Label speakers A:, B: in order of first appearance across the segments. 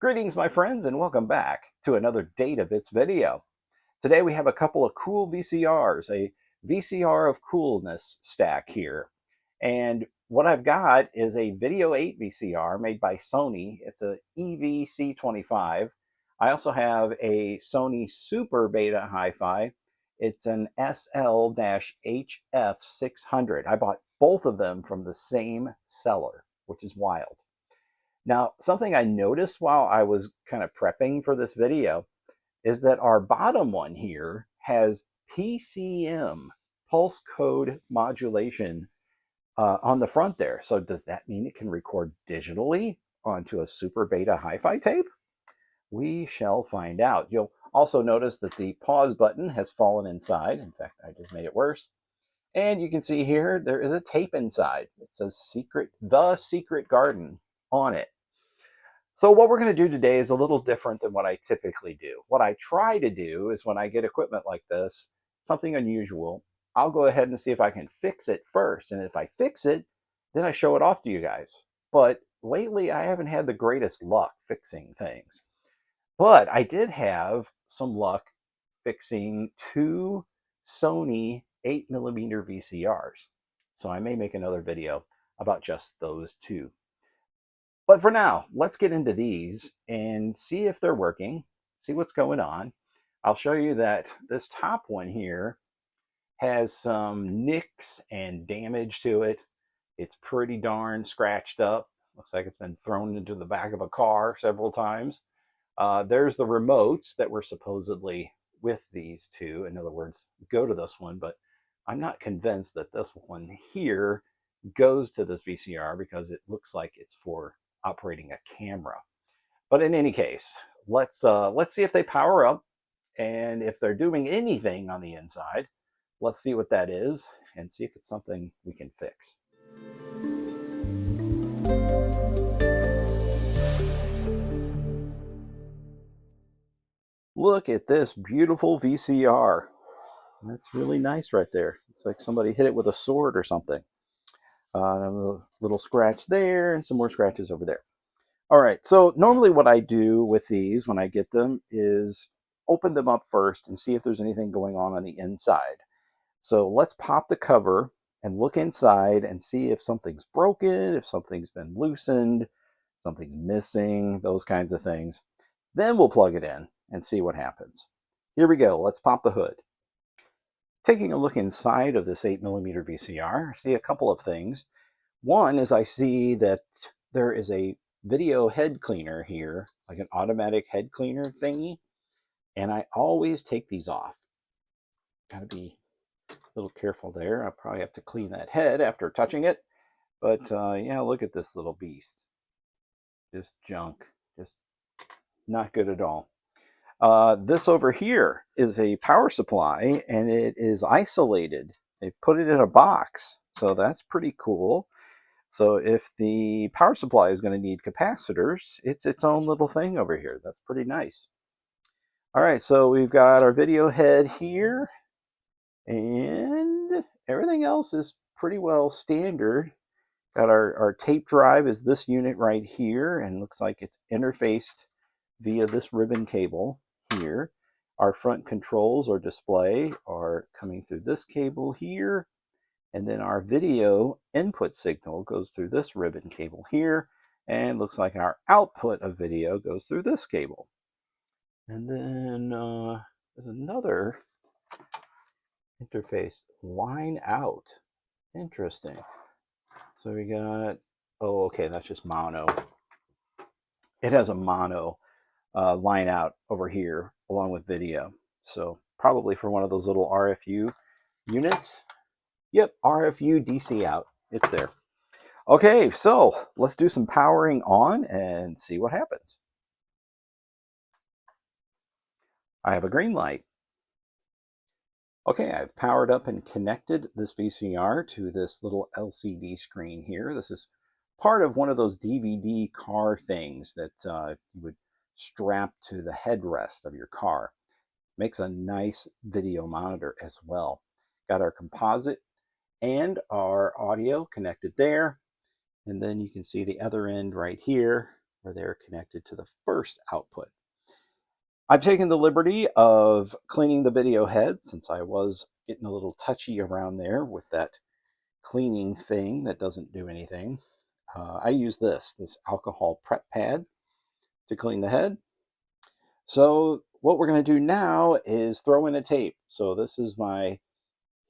A: Greetings, my friends, and welcome back to another Data Bits video. Today we have a couple of cool VCRs, a VCR of coolness stack here. And what I've got is a Video8 VCR made by Sony. It's a EV-C25. I also have a Sony Super Beta Hi-Fi. It's an SL-HF600. I bought both of them from the same seller, which is wild. Now, something I noticed while I was kind of prepping for this video is that our bottom one here has PCM, pulse code modulation, on the front there. So does that mean it can record digitally onto a Super Beta Hi-Fi tape? We shall find out. You'll also notice that the pause button has fallen inside. In fact, I just made it worse. And you can see here, there is a tape inside. It says The Secret Garden on it. So what we're going to do today is a little different than what I typically do. What I try to do is when I get equipment like this, something unusual, I'll go ahead and see if I can fix it first. And if I fix it, then I show it off to you guys. But lately, I haven't had the greatest luck fixing things. But I did have some luck fixing two Sony 8mm VCRs. So I may make another video about just those two. But for now, let's get into these and see if they're working, see what's going on. I'll show you that this top one here has some nicks and damage to it. It's pretty darn scratched up. Looks like it's been thrown into the back of a car several times. There's the remotes that were supposedly with these two. In other words, go to this one, but I'm not convinced that this one here goes to this VCR because it looks like it's for operating a camera. But in any case, let's see if they power up, and if they're doing anything on the inside, let's see what that is and see if it's something we can fix. Look at this beautiful VCR. That's really nice right there. It's like somebody hit it with a sword or something. A little scratch there and some more scratches over there. All right, so normally what I do with these when I get them is open them up first and see if there's anything going on the inside. So let's pop the cover and look inside and see if something's broken, if something's been loosened, something's missing, those kinds of things. Then we'll plug it in and see what happens. Here we go, let's pop the hood. Taking a look inside of this 8mm VCR, I see a couple of things. One is I see that there is a video head cleaner here, like an automatic head cleaner thingy, and I always take these off. Gotta be a little careful there. I'll probably have to clean that head after touching it, but yeah, look at this little beast. Just junk, just not good at all. This over here is a power supply, and it is isolated. They put it in a box, so that's pretty cool. So if the power supply is going to need capacitors, it's its own little thing over here. That's pretty nice. All right, so we've got our video head here, and everything else is pretty well standard. Got our tape drive is this unit right here, and looks like it's interfaced via this ribbon cable here. Our front controls or display are coming through this cable here, and then our video input signal goes through this ribbon cable here, and looks like our output of video goes through this cable. And then there's another interface, line out. Interesting. So we got, oh, okay, that's just mono. It has a mono line out over here along with video. So probably for one of those little RFU units. Yep, RFU DC out. It's there. Okay, so let's do some powering on and see what happens. I have a green light. Okay, I've powered up and connected this VCR to this little LCD screen here. This is part of one of those DVD car things that you would strap to the headrest of your car. Makes a nice video monitor as well. Got our composite and our audio connected there. And then you can see the other end right here. where they're connected to the first output. I've taken the liberty of cleaning the video head since I was getting a little touchy around there with that cleaning thing that doesn't do anything. I use this alcohol prep pad to clean the head. So what we're going to do now is throw in a tape. So this is my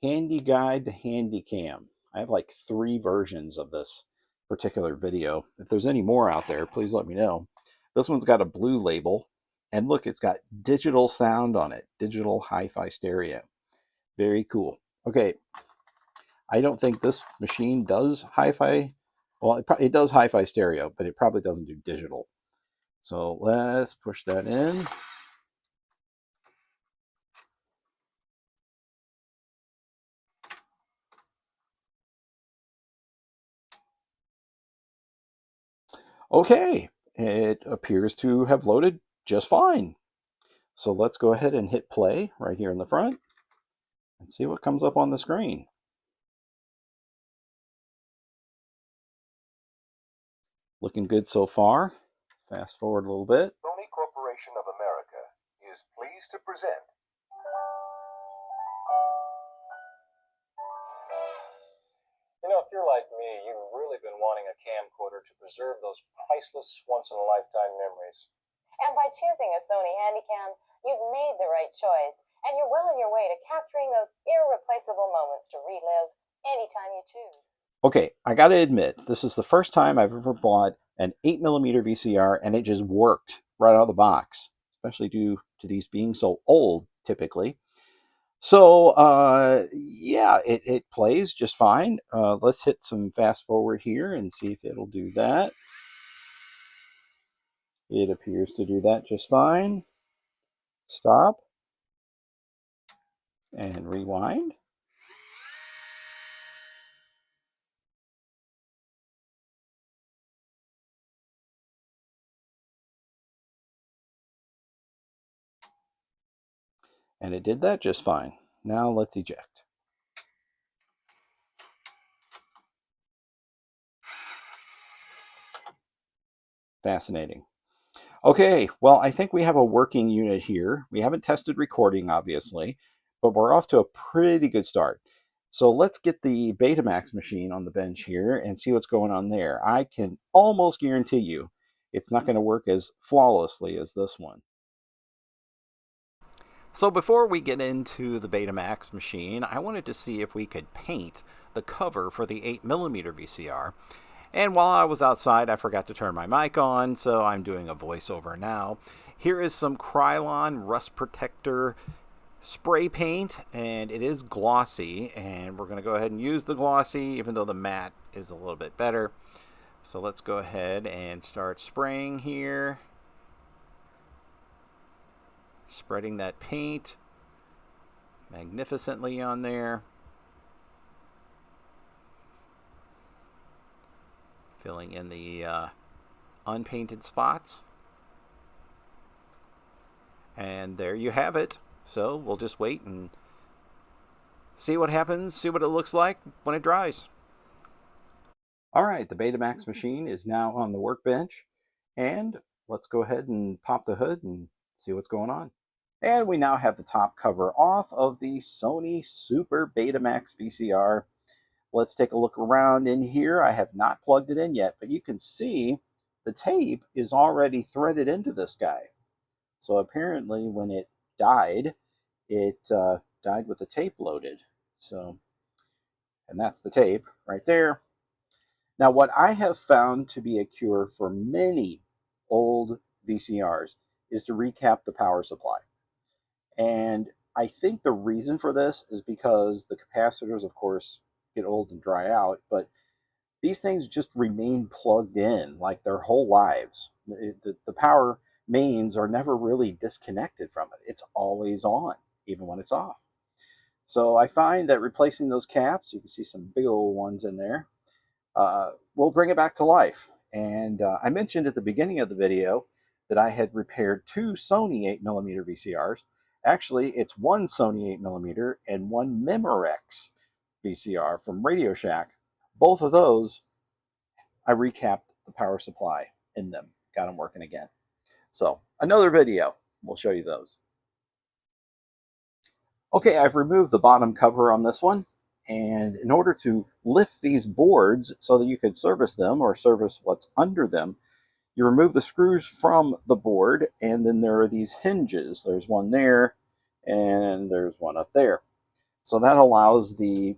A: handy guide to handy cam. I have like 3 versions of this particular video. If there's any more out there, please let me know. This one's got a blue label, and look, it's got digital sound on it, digital hi-fi stereo. Very cool. Okay, I don't think this machine does hi-fi. Well, it does hi-fi stereo, but it probably doesn't do digital. So let's push that in. Okay, it appears to have loaded just fine. So let's go ahead and hit play right here in the front and see what comes up on the screen. Looking good so far. Fast forward a little bit.
B: Sony Corporation of America is pleased to present if you're like me, you've really been wanting a camcorder to preserve those priceless once-in-a-lifetime memories.
C: And by choosing a Sony Handycam, you've made the right choice, and you're well on your way to capturing those irreplaceable moments to relive anytime you choose.
A: Okay, I gotta admit, this is the first time I've ever bought an 8mm VCR, and it just worked right out of the box, especially due to these being so old, typically. So, yeah, it plays just fine. Let's hit some fast forward here and see if it'll do that. It appears to do that just fine. Stop. And rewind. And it did that just fine. Now let's eject. Fascinating. Okay, well, I think we have a working unit here. We haven't tested recording, obviously, but we're off to a pretty good start. So let's get the Betamax machine on the bench here and see what's going on there. I can almost guarantee you it's not going to work as flawlessly as this one. So before we get into the Betamax machine, I wanted to see if we could paint the cover for the 8mm VCR. And while I was outside, I forgot to turn my mic on, so I'm doing a voiceover now. Here is some Krylon Rust Protector spray paint, and it is glossy, and we're going to go ahead and use the glossy, even though the matte is a little bit better. So let's go ahead and start spraying here. Spreading that paint magnificently on there. Filling in the unpainted spots. And there you have it. So we'll just wait and see what happens, see what it looks like when it dries. All right, the Betamax machine is now on the workbench. And let's go ahead and pop the hood and see what's going on. And we now have the top cover off of the Sony Super Betamax VCR. Let's take a look around in here. I have not plugged it in yet, but you can see the tape is already threaded into this guy. So apparently when it died, it died with the tape loaded. So, and that's the tape right there. Now what I have found to be a cure for many old VCRs is to recap the power supply. And I think the reason for this is because the capacitors, of course, get old and dry out, but these things just remain plugged in like their whole lives. The power mains are never really disconnected from it. It's always on, even when it's off. So I find that replacing those caps, you can see some big old ones in there, will bring it back to life. And I mentioned at the beginning of the video that I had repaired 2 Sony 8mm VCRs. Actually, it's one Sony 8mm and one Memorex VCR from Radio Shack. Both of those, I recapped the power supply in them. got them working again. So another video, we'll show you those. Okay, I've removed the bottom cover on this one, and in order to lift these boards so that you could service them or service what's under them, you remove the screws from the board, and then there are these hinges. There's one there, and there's one up there. So that allows the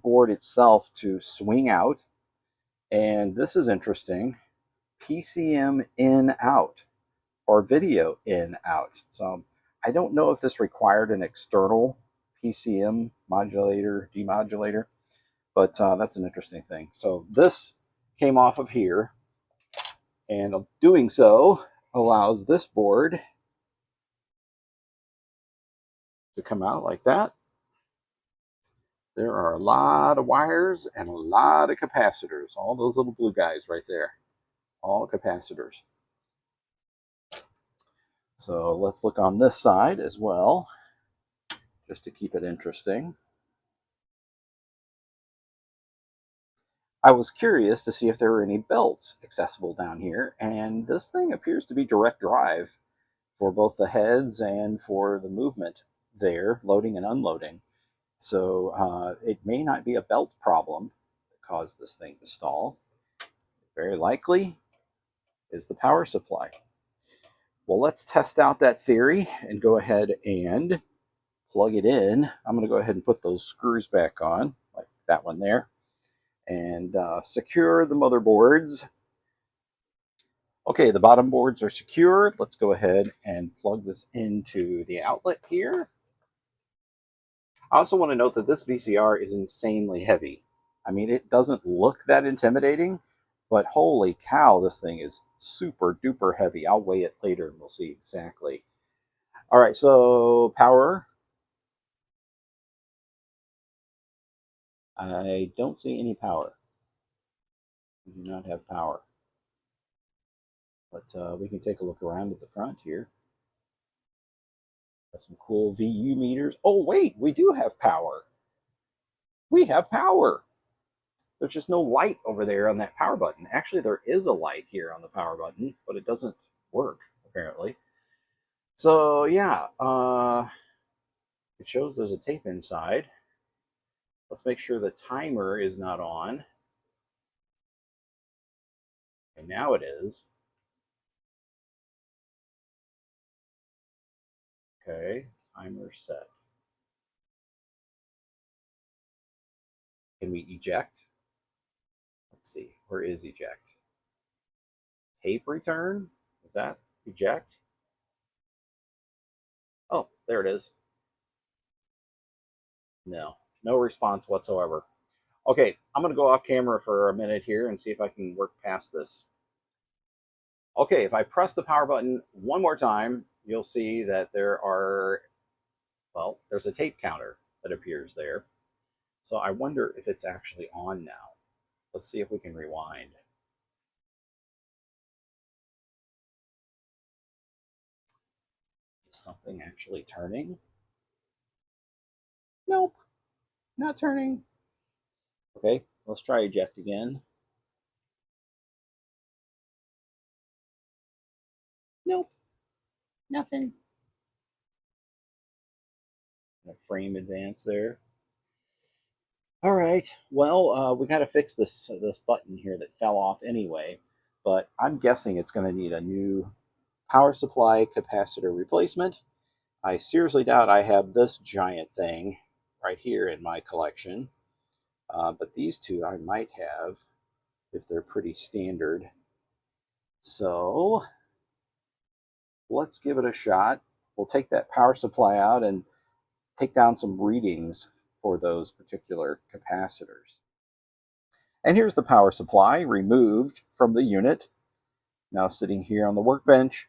A: board itself to swing out, and this is interesting, PCM in out, or video in out. So I don't know if this required an external PCM modulator, demodulator, but that's an interesting thing. So this came off of here, and doing so allows this board to come out like that. There are a lot of wires and a lot of capacitors. All those little blue guys right there, all capacitors. So let's look on this side as well, just to keep it interesting. I was curious to see if there were any belts accessible down here, and this thing appears to be direct drive for both the heads and for the movement there, loading and unloading. So it may not be a belt problem that caused this thing to stall. Very likely is the power supply. Well, let's test out that theory and go ahead and plug it in. I'm going to go ahead and put those screws back on, like that one there, and secure the motherboards. Okay, the bottom boards are secured. Let's go ahead and plug this into the outlet here. I also want to note that this VCR is insanely heavy. I mean, it doesn't look that intimidating, but holy cow, this thing is super duper heavy. I'll weigh it later and we'll see exactly. All right, so power. I don't see any power. We do not have power. But we can take a look around at the front here. Got some cool VU meters. Oh, wait, we do have power. We have power. There's just no light over there on that power button. Actually, there is a light here on the power button, but it doesn't work, apparently. So, yeah, it shows there's a tape inside. Let's make sure the timer is not on. And now it is. Okay, timer set. Can we eject? Let's see, where is eject? Tape return? Is that eject? Oh, there it is. No, no response whatsoever. Okay, I'm going to go off camera for a minute here and see if I can work past this. Okay, if I press the power button one more time, you'll see that there are, well, there's a tape counter that appears there. So I wonder if it's actually on now. Let's see if we can rewind. Is something actually turning? Nope, not turning. Okay, let's try eject again. Nope, nothing. A frame advance there. All right, well, we got to fix this button here that fell off anyway, but I'm guessing it's going to need a new power supply capacitor replacement. I seriously doubt I have this giant thing right here in my collection, but these two I might have if they're pretty standard. So let's give it a shot. We'll take that power supply out and take down some readings for those particular capacitors. And here's the power supply removed from the unit, now sitting here on the workbench.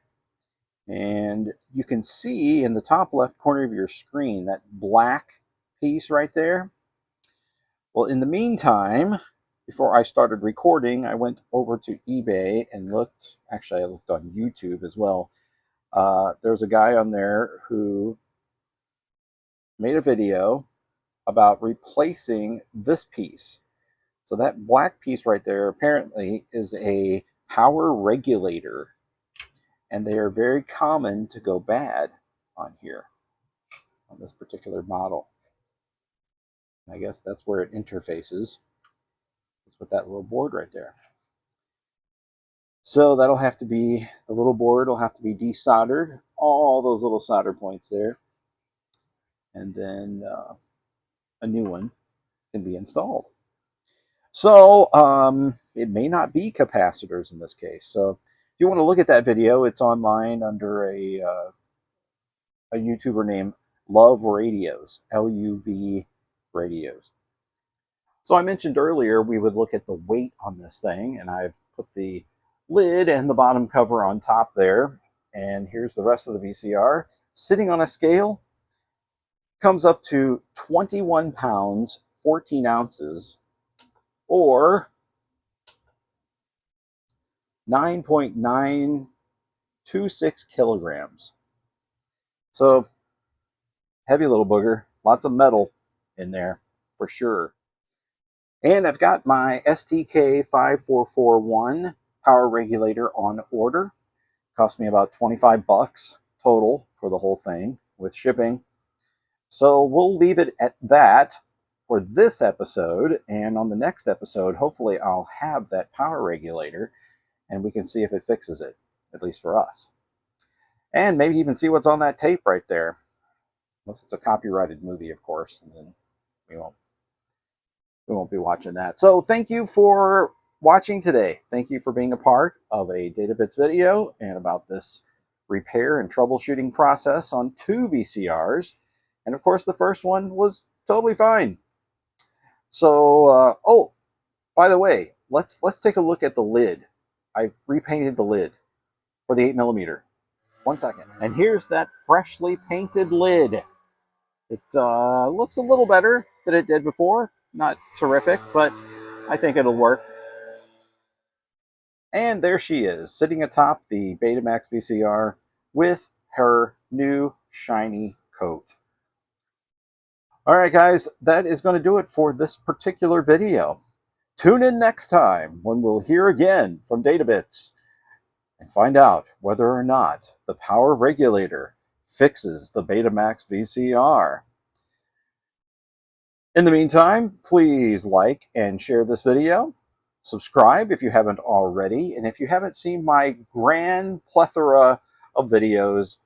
A: And you can see in the top left corner of your screen that black piece right there. Well, in the meantime, before I started recording, I went over to eBay and looked, actually I looked on YouTube as well. There's a guy on there who made a video about replacing this piece. So that black piece right there apparently is a power regulator and they are very common to go bad on here, on this particular model. I guess that's where it interfaces. It's with that little board right there. So that'll have to be, the little board will have to be desoldered, all those little solder points there, and then a new one can be installed. So it may not be capacitors in this case. So if you want to look at that video, it's online under a YouTuber named Love Radios, LUV Radios. So I mentioned earlier we would look at the weight on this thing, and I've put the lid and the bottom cover on top there. And here's the rest of the VCR. Sitting on a scale, comes up to 21 pounds, 14 ounces, or 9.926 kilograms. So heavy little booger, lots of in there for sure. And I've got my STK5441 power regulator on order. Cost me about 25 bucks total for the whole thing with shipping. So we'll leave it at that for this episode, and on the next episode, hopefully I'll have that power regulator and we can see if it fixes it, at least for us. And maybe even see what's on that tape right there. Unless it's a copyrighted movie, of course, and then we won't be watching that. So thank you for watching today. Thank you for being a part of a DataBits video and about this repair and troubleshooting process on 2 VCRs. And of course, the first one was totally fine. So, oh, by the way, let's take a look at the lid. I repainted the lid for the 8mm. 1 second. And here's that freshly painted lid. It looks a little better than it did before. Not terrific, but I think it'll work. And there she is, sitting atop the Betamax VCR with her new shiny coat. All right, guys, that is going to do it for this particular video. Tune in next time when we'll hear again from DataBits and find out whether or not the power regulator fixes the Betamax VCR. In the meantime, please like and share this video. Subscribe if you haven't already. And if you haven't seen my grand plethora of videos,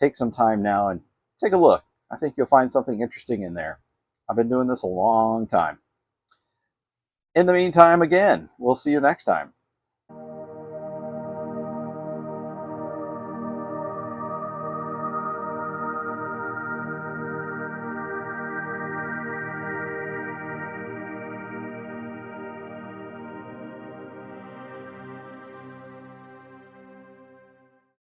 A: take some time now and take a look. I think you'll find something interesting in there. I've been doing this a long time. In the meantime, again, we'll see you next time.